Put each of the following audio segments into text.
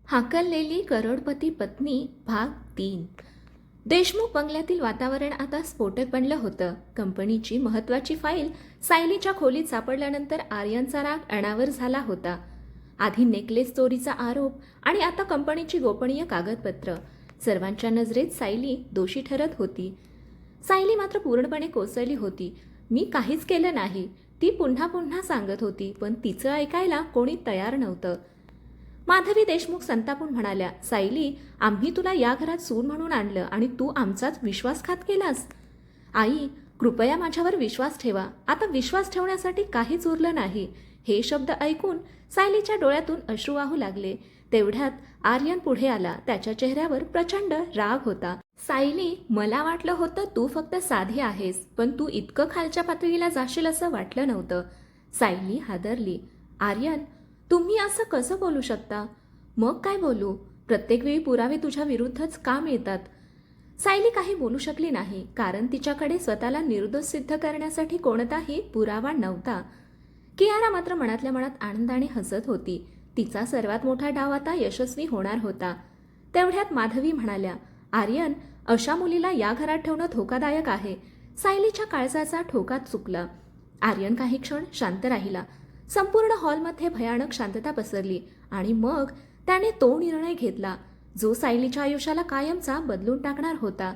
हाकललेली करोडपती पत्नी भाग 3. देशमुख बंगल्यातील वातावरण आता स्फोटक बनलं होतं. कंपनीची महत्त्वाची फाईल सायलीच्या खोलीत सापडल्यानंतर आर्यनचा राग अनावर झाला होता. आधी नेकलेस चोरीचा आरोप आणि आता कंपनीची गोपनीय कागदपत्र. सर्वांच्या नजरेत सायली दोषी ठरत होती. सायली मात्र पूर्णपणे कोसळली होती. मी काहीच केलं नाही, ती पुन्हा पुन्हा सांगत होती, पण तिचं ऐकायला कोणी तयार नव्हतं. माधवी देशमुख संतापून म्हणाल्या, सायली, आम्ही तुला या घरात सून म्हणून आणलं आणि तू आमचाच विश्वासघात केलास. आई, कृपया माझ्यावर विश्वास ठेवा. आता विश्वास ठेवण्यासाठी काहीच उरलं नाही. हे शब्द ऐकून सायलीच्या डोळ्यातून अश्रू वाहू लागले. तेवढ्यात आर्यन पुढे आला. त्याच्या चेहऱ्यावर प्रचंड राग होता. सायली, मला वाटलं होतं तू फक्त साधी आहेस, पण तू इतकं खालच्या पातळीला जाशील असं वाटलं नव्हतं. सायली हादरली. आर्यन, तुम्ही असं कसं बोलू शकता? मग काय बोलू? प्रत्येक वेळी पुरावे तुझ्या विरुद्धच का मिळतात? सायली काही बोलू शकली नाही, कारण तिच्याकडे स्वतःला निर्दोष सिद्ध करण्यासाठी कोणताही पुरावा नव्हता. कियारा मात्र मनातल्या मनात आनंदाने हसत होती. तिचा सर्वात मोठा डाव आता यशस्वी होणार होता. तेवढ्यात माधवी म्हणाल्या, आर्यन, अशा मुलीला या घरात ठेवणं धोकादायक आहे. सायलीच्या काळजाचा ठोका चुकला. आर्यन काही क्षण शांत राहिला. संपूर्ण हॉलमध्ये भयानक शांतता पसरली आणि मग त्याने तो निर्णय घेतला जो सायलीच्या आयुष्याला कायमचा बदलून टाकणार होता.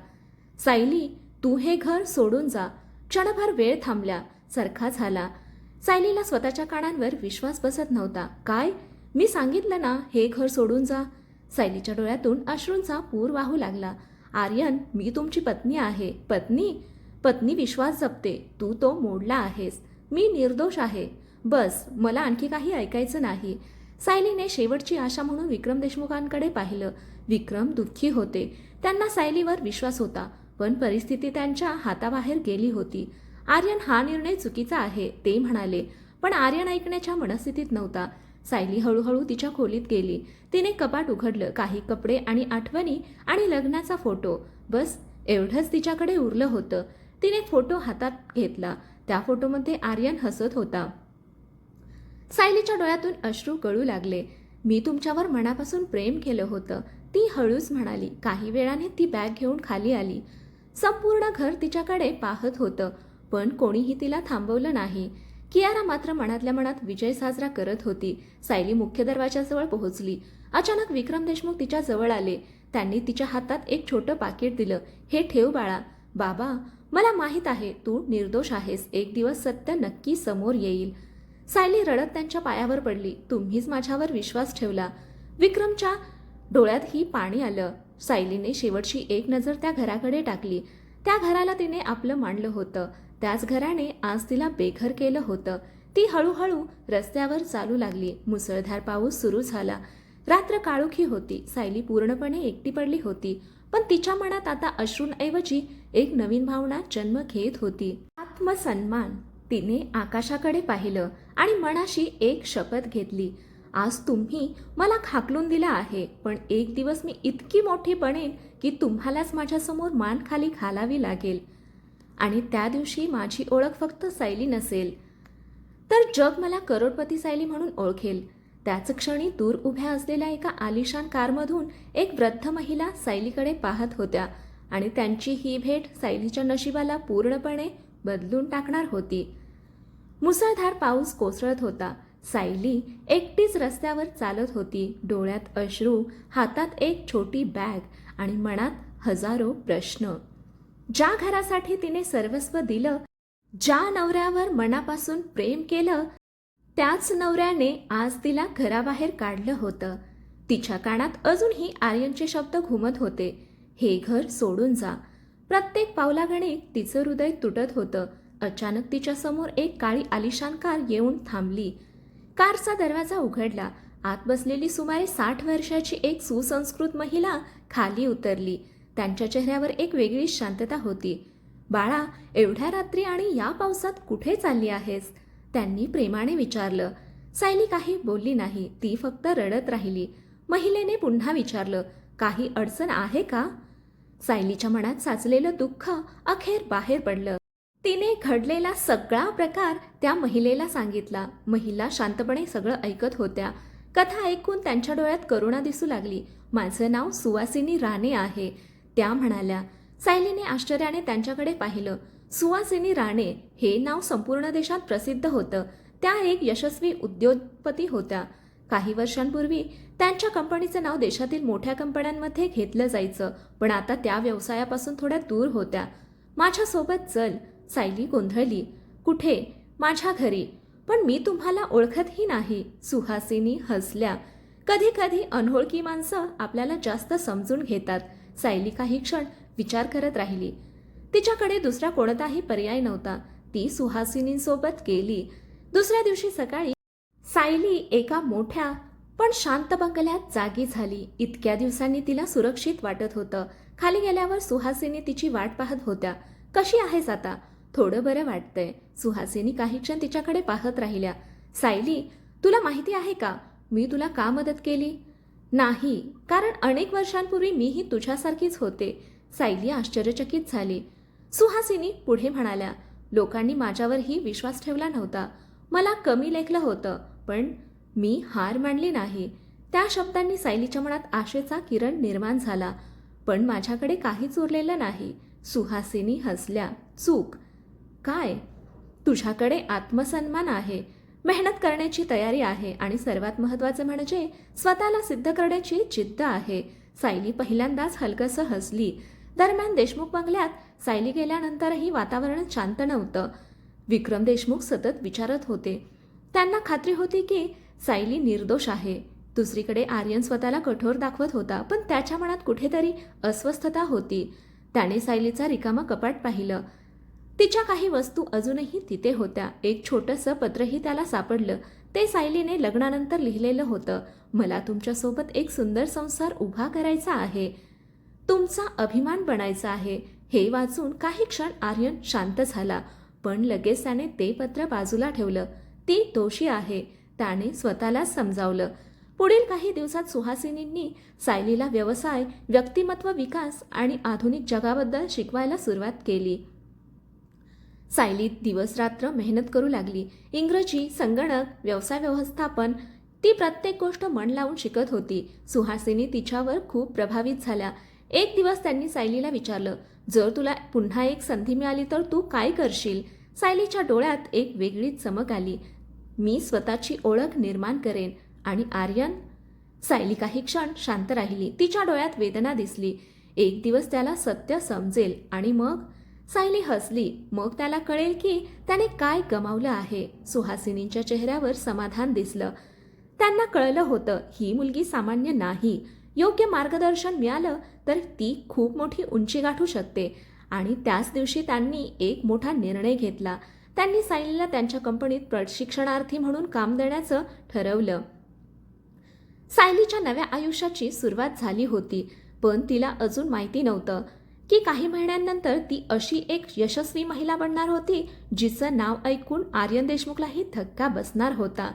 सायली, तू हे घर सोडून जा. क्षणभर वेळ थांबल्या सारखा झाला. सायलीला स्वतःच्या कानांवर विश्वास बसत नव्हता. काय? मी सांगितलं ना, हे घर सोडून जा. सायलीच्या डोळ्यातून अश्रूंचा पूर वाहू लागला. आर्यन, मी तुमची पत्नी आहे. पत्नी विश्वास जपते. तू तो मोडला आहेस. मी निर्दोष आहे. बस, मला आणखी काही ऐकायचं नाही. सायलीने शेवटची आशा म्हणून विक्रम देशमुखांकडे पाहिलं. विक्रम दुःखी होते. त्यांना सायलीवर विश्वास होता, पण परिस्थिती त्यांच्या हाताबाहेर गेली होती. आर्यन, हा निर्णय चुकीचा आहे, ते म्हणाले, पण आर्यन ऐकण्याच्या मनस्थितीत नव्हता. सायली हळूहळू तिच्या खोलीत गेली. तिने कपाट उघडलं. काही कपडे आणि आठवणी आणि लग्नाचा फोटो, बस एवढंच तिच्याकडे उरलं होतं. तिने फोटो हातात घेतला. त्या फोटोमध्ये आर्यन हसत होता. सायलीच्या डोळ्यातून अश्रू गळू लागले. मी तुमच्यावर मनापासून प्रेम केलं होतं, ती हळूच म्हणाली. काही वेळाने ती बॅग घेऊन खाली आली. संपूर्ण घर तिच्याकडे पाहत होतं, पण कोणीही तिला थांबवलं नाही. कियारा मात्र मनातल्या मनात विजय साजरा करत होती. सायली मुख्य दरवाजाजवळ पोहोचली. अचानक विक्रम देशमुख तिच्या जवळ आले. त्यांनी तिच्या हातात एक छोटं पाकिट दिलं. हे ठेव बाळा. बाबा, मला माहीत आहे तू निर्दोष आहेस. एक दिवस सत्य नक्की समोर येईल. सायली रडत त्यांच्या पायावर पडली. तुम्हीच माझ्यावर विश्वास ठेवला. विक्रमच्या डोळ्यातही पाणी आलं. सायलीने शेवटची एक नजर त्या घराकडे टाकली. त्या घराला तिने आपलं मानलं होतं. त्याच घराने आज तिला बेघर केलं होतं. ती हळूहळू रस्त्यावर चालू लागली. मुसळधार पाऊस सुरू झाला. रात्र काळोखी होती. सायली पूर्णपणे एकटी पडली होती, पण तिच्या मनात आता अश्रूंऐवजी एक नवीन भावना जन्म घेत होती, आत्मसन्मान. तिने आकाशाकडे पाहिलं आणि मनाशी एक शपथ घेतली. आज तुम्ही मला हाकलून दिला आहे, पण एक दिवस मी इतकी मोठी बनेन की तुम्हालाच माझ्यासमोर मान खाली घालावी लागेल. आणि त्या दिवशी माझी ओळख फक्त सायली नसेल, तर जग मला करोडपती सायली म्हणून ओळखेल. त्याच क्षणी दूर उभ्या असलेल्या एका आलिशान कारमधून एक वृद्ध महिला सायलीकडे पाहत होत्या आणि त्यांची ही भेट सायलीच्या नशिबाला पूर्णपणे बदलून टाकणार होती. मुसळधार पाऊस कोसळत होता. सायली एकटीच रस्त्यावर चालत होती. डोळ्यात अश्रू, हातात एक छोटी बॅग आणि मनात हजारो प्रश्न. ज्या घरासाठी तिने सर्वस्व दिलं, ज्या नवऱ्यावर मनापासून प्रेम केलं, त्याच नवऱ्याने आज तिला घराबाहेर काढलं होतं. तिच्या कानात अजूनही आर्यनचे शब्द घुमत होते, हे घर सोडून जा. प्रत्येक पावलागणिक तिचं हृदय तुटत होतं. अचानक तिच्या समोर एक काळी आलिशान कार येऊन थांबली. कारचा दरवाजा उघडला. आत बसलेली सुमारे 60 वर्षाची एक सुसंस्कृत महिला खाली उतरली. त्यांच्या चेहऱ्यावर एक वेगळी शांतता होती. बाळा, एवढ्या रात्री आणि या पावसात कुठे चालली आहेस? त्यांनी प्रेमाने विचारलं. सायली काही बोलली नाही. ती फक्त रडत राहिली. महिलेने पुन्हा विचारलं, काही अडचण आहे का? सायलीच्या मनात साचलेलं दुःख अखेर बाहेर पडलं. तिने घडलेला सगळा प्रकार त्या महिलेला सांगितला. महिला शांतपणे सगळं ऐकत होत्या. कथा ऐकून त्यांच्या डोळ्यात करुणा दिसू लागली. माझं नाव सुवासिनी राणे आहे, त्या म्हणाल्या. सायलीने आश्चर्याने त्यांच्याकडे पाहिलं. सुवासिनी राणे हे नाव संपूर्ण देशात प्रसिद्ध होतं. त्या एक यशस्वी उद्योगपती होत्या. काही वर्षांपूर्वी त्यांच्या कंपनीचं नाव देशातील मोठ्या कंपन्यांमध्ये घेतलं जायचं, पण आता त्या व्यवसायापासून थोड्या दूर होत्या. माझ्यासोबत चल, सायली गोंधळली. कुठे? माझ्या घरी. पण मी तुम्हाला ओळखतही नाही. सुहासिनी हसल्या. कधी कधी अनोळखी माणसं आपल्याला जास्त समजून घेतात. सायली काही क्षण विचार करत राहिली. तिच्याकडे दुसरा कोणताही पर्याय नव्हता. ती सुहासिनींसोबत गेली. दुसऱ्या दिवशी सकाळी सायली एका मोठ्या पण शांत बंगल्यात जागी झाली. इतक्या दिवसांनी तिला सुरक्षित वाटत होतं. खाली गेल्यावर सुहासिनी तिची वाट पाहत होत्या. कशी आहेस आता? थोडं बरं वाटतंय. सुहासिनी काही क्षण तिच्याकडे पाहत राहिल्या. सायली, तुला माहिती आहे का मी तुला का मदत केली? नाही, कारण अनेक वर्षांपूर्वी मीही तुझ्यासारखीच होते. सायली आश्चर्यचकित झाली. सुहासिनी पुढे म्हणाल्या, लोकांनी माझ्यावरही विश्वास ठेवला नव्हता. मला कमी लेखलं होतं, पण मी हार मानली नाही. त्या शब्दांनी सायलीच्या मनात आशेचा किरण निर्माण झाला. पण माझ्याकडे काहीच उरलेलं नाही. सुहासिनी हसल्या. चूक? काय? तुझ्याकडे आत्मसन्मान आहे, मेहनत करण्याची तयारी आहे आणि सर्वात महत्त्वाचं म्हणजे स्वतःला सिद्ध करण्याची जिद्द आहे. सायली पहिल्यांदाच हलकसं हसली. दरम्यान देशमुख बंगल्यात सायली गेल्यानंतरही वातावरण शांत नव्हतं. विक्रम देशमुख सतत विचारत होते. त्यांना खात्री होती की सायली निर्दोष आहे. दुसरीकडे आर्यन स्वतःला कठोर दाखवत होता, पण त्याच्या मनात कुठेतरी अस्वस्थता होती. त्याने सायलीचा रिकामा कपाट पाहिलं. तिच्या काही वस्तू अजूनही तिथे होत्या. एक छोटंसं पत्रही त्याला सापडलं. ते सायलीने लग्नानंतर लिहिलेलं होतं. मला तुमच्यासोबत एक सुंदर संसार उभा करायचा आहे, तुमचा अभिमान बनायचा आहे. हे वाचून काही क्षण आर्यन शांत झाला, पण लगेच त्याने ते पत्र बाजूला ठेवलं. ती दोषी आहे, त्याने स्वतःलाच समजावलं. पुढील काही दिवसात सुहासिनींनी सायलीला व्यवसाय, व्यक्तिमत्व विकास आणि आधुनिक जगाबद्दल शिकवायला सुरुवात केली. सायली दिवसरात्र मेहनत करू लागली. इंग्रजी, संगणक, व्यवसाय व्यवस्थापन, ती प्रत्येक गोष्ट मन लावून शिकत होती. सुहासिनी तिच्यावर खूप प्रभावित झाल्या. एक दिवस त्यांनी सायलीला विचारलं, जर तुला पुन्हा एक संधी मिळाली तर तू काय करशील? सायलीच्या डोळ्यात एक वेगळीच चमक आली. मी स्वतःची ओळख निर्माण करेन. आणि आर्यन? सायली काही क्षण शांत राहिली. तिच्या डोळ्यात वेदना दिसली. एक दिवस त्याला सत्य समजेल आणि मग? सायली हसली. मग त्याला कळेल की त्याने काय गमावलं आहे. सुहासिनींच्या चेहऱ्यावर समाधान दिसलं. त्यांना कळलं होतं, ही मुलगी सामान्य नाही. योग्य मार्गदर्शन मिळालं तर ती खूप मोठी उंची गाठू शकते. आणि त्याच दिवशी त्यांनी एक मोठा निर्णय घेतला. त्यांनी सायलीला त्यांच्या कंपनीत प्रशिक्षणार्थी म्हणून काम देण्याचं ठरवलं. सायलीच्या नव्या आयुष्याची सुरुवात झाली होती, पण तिला अजून माहिती नव्हतं की काही महिन्यांनंतर ती अशी एक यशस्वी महिला बनणार होती, जिचं नाव ऐकून आर्यन देशमुखलाही धक्का बसणार होता.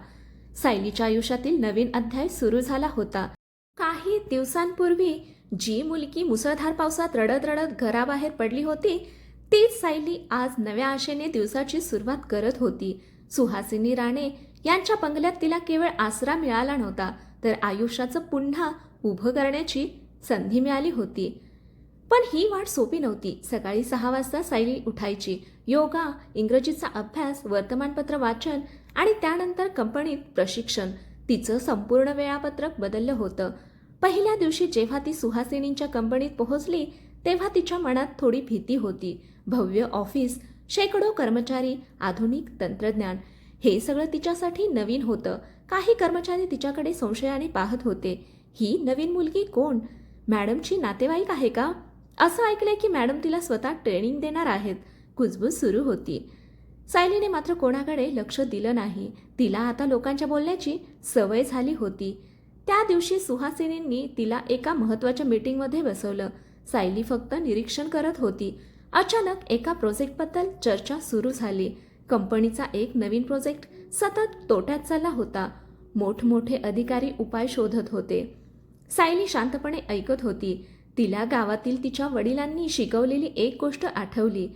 सायलीच्या आयुष्यातील नवीन अध्याय सुरू झाला होता. काही दिवसांपूर्वी जी मुलगी मुसळधार पावसात रडत रडत घराबाहेर पडली होती, तीच सायली आज नव्या आशेने दिवसाची सुरुवात करत होती. सुहासिनी राणे यांच्या बंगल्यात तिला केवळ आसरा मिळाला नव्हता, तर आयुष्याचं पुन्हा उभं करण्याची संधी मिळाली होती. पण ही वाट सोपी नव्हती. सकाळी 6 वाजता सायली उठायची. योगा, इंग्रजीचा अभ्यास, वर्तमानपत्र वाचन आणि त्यानंतर कंपनीत प्रशिक्षण. तिचं संपूर्ण वेळापत्रक बदललं होतं. पहिल्या दिवशी जेव्हा ती सुहासिनींच्या कंपनीत पोहोचली, तेव्हा तिच्या मनात थोडी भीती होती. भव्य ऑफिस, शेकडो कर्मचारी, आधुनिक तंत्रज्ञान, हे सगळं तिच्यासाठी नवीन होतं. काही कर्मचारी तिच्याकडे संशयाने पाहत होते. ही नवीन मुलगी कोण? मॅडमची नातेवाईक आहे का? असं ऐकलंय की मॅडम तिला स्वतः ट्रेनिंग देणार आहेत. कुजबूज सुरू होती. सायलीने मात्र कोणाकडे लक्ष दिलं नाही. तिला आता लोकांच्या बोलण्याची सवय झाली होती. त्या दिवशी सुहासिनींनी तिला एका महत्त्वाच्या मीटिंगमध्ये बसवलं. सायली फक्त निरीक्षण करत होती. अचानक एका प्रोजेक्टबद्दल चर्चा सुरू झाली. कंपनीचा एक नवीन प्रोजेक्ट सतत तोट्यात चालला होता. मोठमोठे अधिकारी उपाय शोधत होते. सायली शांतपणे ऐकत होती. तिला गावातील तिच्या वडिलांनी शिकवलेली एक गोष्ट आठवली.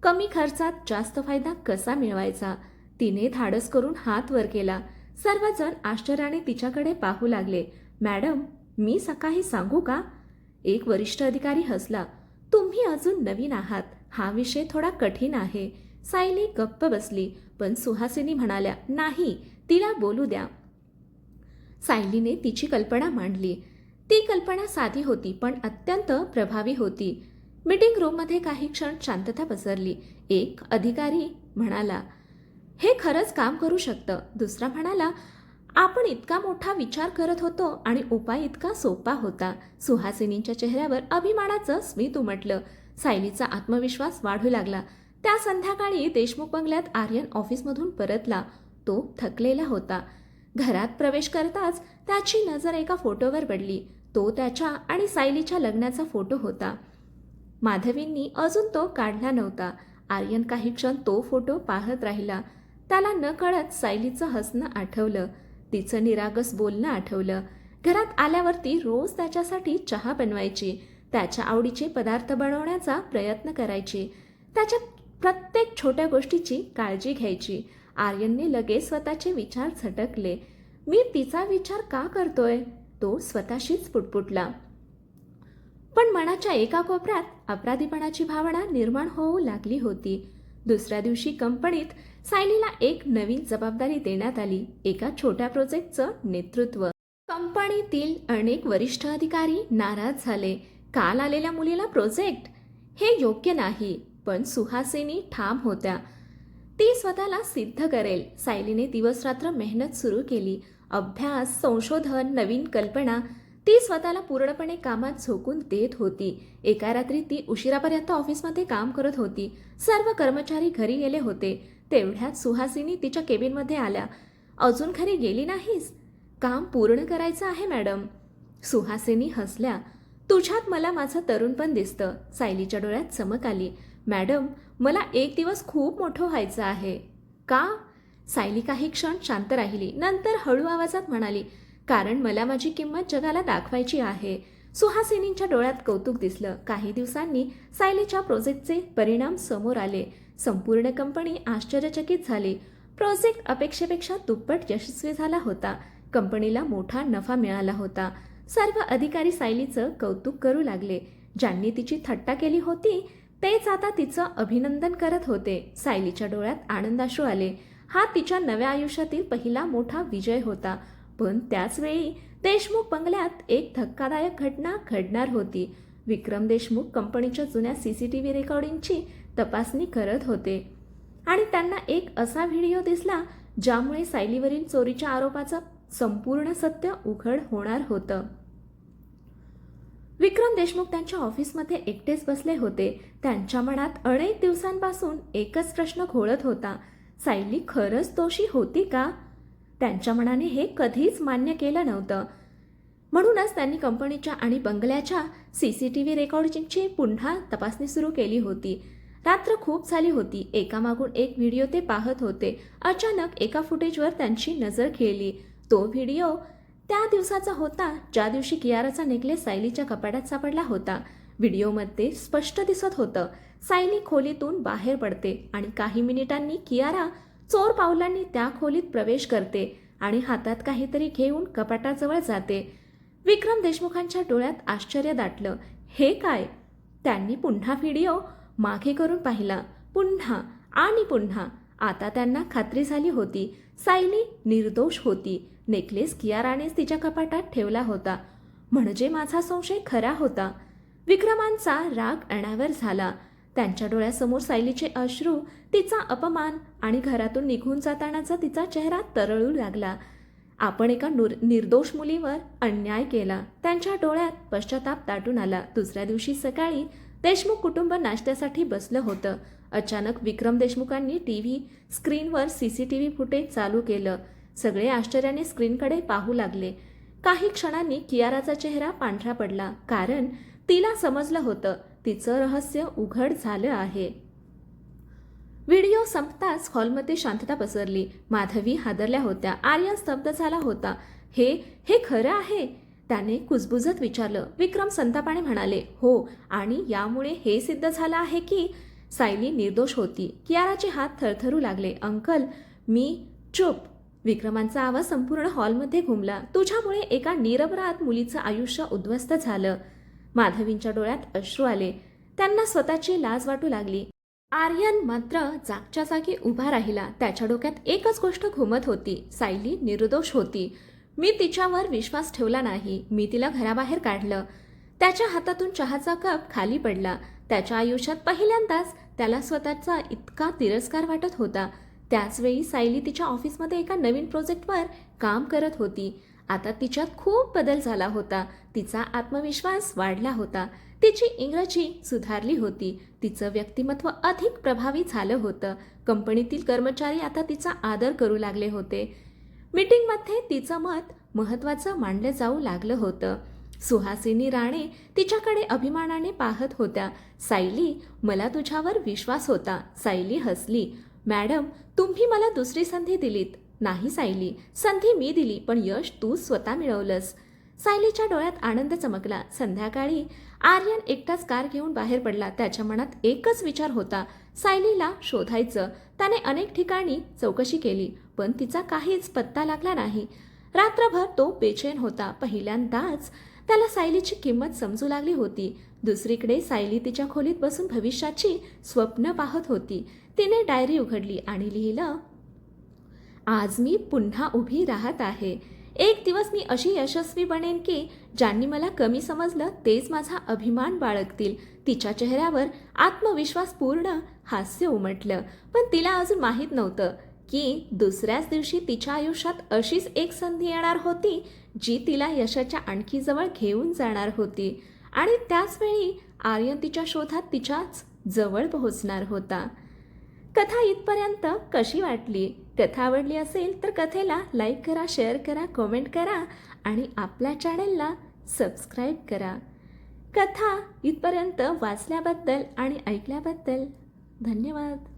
कमी खर्चात जास्त फायदा कसा मिळवायचा. तिने धाडस करून हात वर केला. सर्वजण आश्चर्याने तिच्याकडे पाहू लागले. मॅडम, मी सकाळी सांगू का? एक वरिष्ठ अधिकारी हसला. तुम्ही अजून नवीन आहात, हा विषय थोडा कठीण आहे. सायली गप्प बसली, पण सुहासिनी म्हणाल्या, नाही, तिला बोलू द्या. सायलीने तिची कल्पना मांडली. ती कल्पना साधी होती पण अत्यंत प्रभावी होती. मीटिंग रूममध्ये काही क्षण शांतता पसरली. एक अधिकारी म्हणाला, हे खरंच काम करू शकतं. दुसरा म्हणाला, आपण इतका मोठा विचार करत होतो आणि उपाय इतका सोपा होता. सुहासिनींच्या चेहऱ्यावर अभिमानाचं स्मित उमटलं. सायलीचा आत्मविश्वास वाढू लागला. त्या संध्याकाळी देशमुख बंगल्यात आर्यन ऑफिसमधून परतला. तो थकलेला होता. घरात प्रवेश करताच त्याची नजर एका फोटोवर पडली. तो त्याच्या आणि सायलीच्या लग्नाचा फोटो होता. माधवींनी अजून तो काढला नव्हता. आर्यन काही क्षण तो फोटो पाहत राहिला. त्याला न कळत सायलीचं हसणं आठवलं. तिचं निरागस बोलणं आठवलं. घरात आल्यावर ती रोज त्याच्यासाठी चहा बनवायची. त्याच्या आवडीचे पदार्थ बनवण्याचा प्रयत्न करायची. त्याच्या प्रत्येक छोट्या गोष्टीची काळजी घ्यायची. आर्यनने लगेच स्वतःचे विचार झटकले. मी तिचा विचार का करतोय? तो स्वतःशीच पुटपुटला. पण मनाच्या एका कोपऱ्यात अपराधीपणाची भावना निर्माण होऊ लागली होती. दुसऱ्या दिवशी कंपनीत सायलीला एक नवीन जबाबदारी देण्यात आली. एका छोट्या प्रोजेक्टचं नेतृत्व. कंपनीतील अनेक वरिष्ठ अधिकारी नाराज झाले. काल आलेल्या मुलीला प्रोजेक्ट? हे योग्य नाही. पण सुहासिनी ठाम होत्या. ती स्वतःला सिद्ध करेल. सायलीने दिवसरात्र मेहनत सुरू केली. अभ्यास, संशोधन, नवीन कल्पना. ती स्वतःला पूर्णपणे कामात झोकून देत होती. एका रात्री ती उशिरापर्यंत ऑफिसमध्ये काम करत होती. सर्व कर्मचारी घरी गेले होते. तेवढ्यात सुहासिनी तिच्या केबिनमध्ये आल्या. अजून घरी गेली नाहीस? काम पूर्ण करायचं आहे मॅडम. सुहासिनी हसल्या. तुझ्यात मला माझं तरुणपण दिसतं. सायलीच्या डोळ्यात चमक आली. मॅडम, मला एक दिवस खूप मोठं व्हायचं आहे. का? सायली काही क्षण शांत राहिली. नंतर हळू आवाजात म्हणाली, कारण मला माझी किंमत जगाला दाखवायची आहे. सुहासिनींच्या डोळ्यात कौतुक दिसलं. काही दिवसांनी सायलीच्या प्रोजेक्टचे परिणाम समोर आले. संपूर्ण कंपनी आश्चर्यचकित झाली. प्रोजेक्ट अपेक्षेपेक्षा दुप्पट यशस्वी झाला होता. कंपनीला मोठा नफा मिळाला होता. सर्व अधिकारी सायलीचं कौतुक करू लागले. ज्यांनी तिची थट्टा केली होती तेच आता तिचं अभिनंदन करत होते. सायलीच्या डोळ्यात आनंदाश्रू आले. हा तिच्या नव्या आयुष्यातील पहिला मोठा विजय होता. पण त्याचवेळी देशमुख बंगल्यात एक धक्कादायक घटना घडणार होती. विक्रम देशमुख कंपनीच्या जुन्या CCTV रेकॉर्डिंगची तपासणी करत होते आणि त्यांना एक असा व्हिडिओ दिसला ज्यामुळे सायलीवरील चोरीच्या आरोपाचं संपूर्ण सत्य उघड होणार होतं. विक्रम देशमुख त्यांच्या ऑफिसमध्ये एकटेच बसले होते. त्यांच्या मनात अनेक दिवसांपासून एकच प्रश्न घोळत होता. सायली खरंच दोषी होती का? त्यांच्या मनाने हे कधीच मान्य केलं नव्हतं. म्हणूनच त्यांनी कंपनीच्या आणि बंगल्याच्या CCTV रेकॉर्डिंगची पुन्हा तपासणी सुरू केली होती. रात्र खूप झाली होती. एकामागून एक व्हिडिओ ते पाहत होते. अचानक एका फुटेजवर त्यांची नजर खेळली. तो व्हिडिओ त्या दिवसाचा होता ज्या दिवशी कियाराचा नेकलेस सायलीच्या कपाटात सापडला होता. व्हिडिओमध्ये स्पष्ट दिसत होतं, सायली खोलीतून बाहेर पडते आणि काही मिनिटांनी कियारा चोर पावलांनी त्या खोलीत प्रवेश करते आणि हातात काहीतरी घेऊन कपाटाजवळ जाते. विक्रम देशमुखांच्या डोळ्यात आश्चर्य दाटलं. हे काय? त्यांनी पुन्हा व्हिडिओ मागे करून पाहिला. पुन्हा आणि पुन्हा. आता त्यांना खात्री झाली होती, सायली निर्दोष होती. नेकलेस कियारानेच तिच्या कपाटात ठेवला होता. म्हणजे माझा संशय खरा होता. विक्रमांचा राग अनावर झाला. त्यांच्या डोळ्यासमोर सायलीचे अश्रू, तिचा अपमान आणि घरातून निघून जातानाचा तिचा चेहरा तरळू लागला. आपण एका निर्दोष मुलीवर अन्याय केला. त्यांच्या डोळ्यात पश्चाताप दाटून आला. दुसऱ्या दिवशी सकाळी देशमुख कुटुंब नाश्त्यासाठी बसलं होतं. अचानक विक्रम देशमुखांनी TV स्क्रीनवर CCTV फुटेज चालू केलं. सगळे आश्चर्याने स्क्रीनकडे पाहू लागले. काही क्षणांनी कियाराचा चेहरा पांढरा पडला, कारण तिला समजलं होतं तिचं रहस्य उघड झालं आहे. व्हिडिओ संपताच हॉलमध्ये शांतता पसरली. माधवी हादरल्या होत्या. आर्यन स्तब्ध झाला होता. हे खरं आहे? त्याने कुजबुजत विचारलं. विक्रम संतापाने म्हणाले, हो, आणि यामुळे हे सिद्ध झालं आहे की सायली निर्दोष होती. कियाराचे हात थरथरू लागले. अंकल, मी चूप. विक्रमांचा आवाज संपूर्ण हॉलमध्ये घुमला. तुझ्यामुळे एका निरपराध मुलीचं आयुष्य उद्ध्वस्त झालं. माधवींच्या डोळ्यात अश्रू आले. त्यांना स्वतःची लाज वाटू लागली. आर्यन मात्र जागच्या जागी उभा राहिला. त्याच्या डोक्यात एकच गोष्ट घुमत होती. सायली निर्दोष होती. मी तिच्यावर विश्वास ठेवला नाही. मी तिला घराबाहेर काढलं. त्याच्या हातातून चहाचा कप खाली पडला. त्याच्या आयुष्यात पहिल्यांदाच त्याला स्वतःचा इतका तिरस्कार वाटत होता. त्याचवेळी सायली तिच्या ऑफिसमध्ये एका नवीन प्रोजेक्टवर काम करत होती. आता तिच्यात खूप बदल झाला होता. तिचा आत्मविश्वास वाढला होता. तिची इंग्रजी सुधारली होती. तिचं व्यक्तिमत्व अधिक प्रभावी झालं होतं. कंपनीतील कर्मचारी आता तिचा आदर करू लागले होते. मीटिंगमध्ये तिचं मत महत्त्वाचं मानलं जाऊ लागलं होतं. सुहासिनी राणे तिच्याकडे अभिमानाने पाहत होत्या. सायली, मला तुझ्यावर विश्वास होता. सायली हसली. मॅडम, तुम्ही मला दुसरी संधी दिलीत. नाही सायली, संधी मी दिली, पण यश तू स्वतः मिळवलंस. सायलीच्या डोळ्यात आनंद चमकला. संध्याकाळी आर्यन एकटाच कार घेऊन बाहेर पडला. त्याच्या मनात एकच विचार होता, सायलीला शोधायचं. त्याने अनेक ठिकाणी चौकशी केली, पण तिचा काहीच पत्ता लागला नाही. रात्रभर तो बेचैन होता. पहिल्यांदाच त्याला सायलीची किंमत समजू लागली होती. दुसरीकडे सायली तिच्या खोलीत बसून भविष्याची स्वप्न पाहत होती. तिने डायरी उघडली आणि लिहिलं, आज मी पुन्हा उभी राहत आहे. एक दिवस मी अशी यशस्वी बनेन की ज्यांनी मला कमी समजलं तेच माझा अभिमान बाळगतील. तिच्या चेहऱ्यावर आत्मविश्वासपूर्ण हास्य उमटलं. पण तिला अजून माहीत नव्हतं की दुसऱ्याच दिवशी तिच्या आयुष्यात अशीच एक संधी येणार होती जी तिला यशाच्या आणखी जवळ घेऊन जाणार होती. आणि त्याचवेळी आर्यन तिच्या शोधात तिच्याच जवळ पोहोचणार होता. कथा इथपर्यंत कशी वाटली? कथा आवडली असेल तर कथेला लाईक करा, शेअर करा, कमेंट करा आणि आपल्या चॅनलला सबस्क्राईब करा. कथा इथपर्यंत वाचल्याबद्दल आणि ऐकल्याबद्दल धन्यवाद.